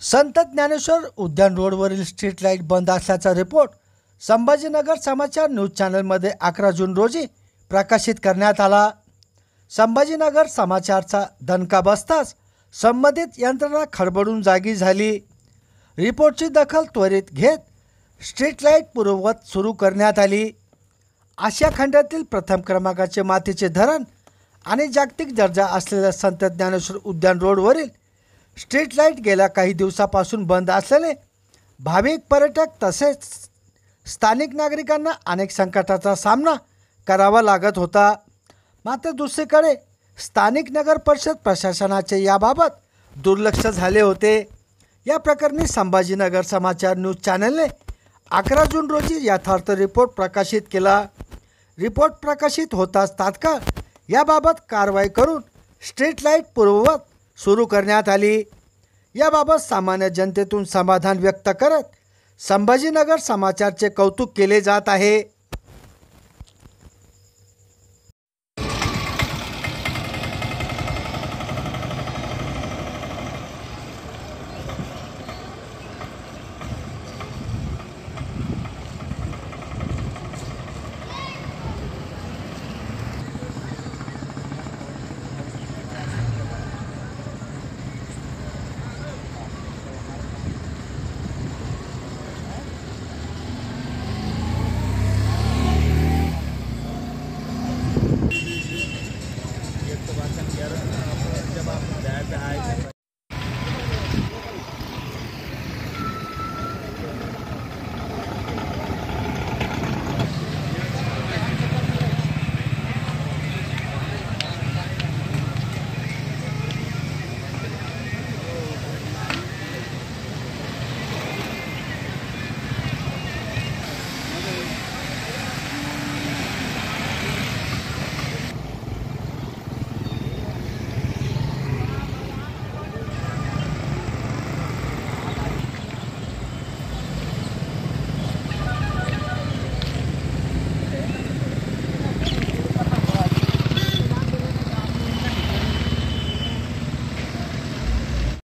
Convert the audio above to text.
संत ज्ञानेश्वर उद्यान रोडवरील street light बंद असल्याचा रिपोर्ट संभाजीनगर समाचार न्यूज चॅनलमध्ये 11 जून रोजी प्रकाशित करण्यात आला। संभाजीनगर समाचारचा दणका बसताच संबंधित यंत्रणा खडबडून जागी झाली। रिपोर्टची दखल त्वरित घेत स्ट्रीट लाईट पूर्ववत सुरू करण्यात आली। आशिया खंडातील प्रथम क्रमांकाचे मातीचे धरण आणि जागतिक दर्जा असलेल्या संत ज्ञानेश्वर उद्यान रोडवरील स्ट्रीट लाईट गेल्या काही दिवसापासून बंद असल्याने भाविक पर्यटक तसेच स्थानिक नागरिकांना अनेक संकटाचा सामना करावा लागत होता। मात्र दुसरीकडे स्थानिक नगर परिषद प्रशासनाचे याबाबत दुर्लक्ष झाले होते। या प्रकरणी संभाजीनगर समाचार न्यूज चॅनलने 11 जून रोजी यथार्थ रिपोर्ट प्रकाशित केला। रिपोर्ट प्रकाशित होताच तात्काळ याबाबत कारवाई करून स्ट्रीट लाईट पूर्ववत सुरू करण्यात आली। याबाबत सामान्य जनतेतून समाधान व्यक्त करत संभाजीनगर समाचारचे कौतुक केले जात आहे।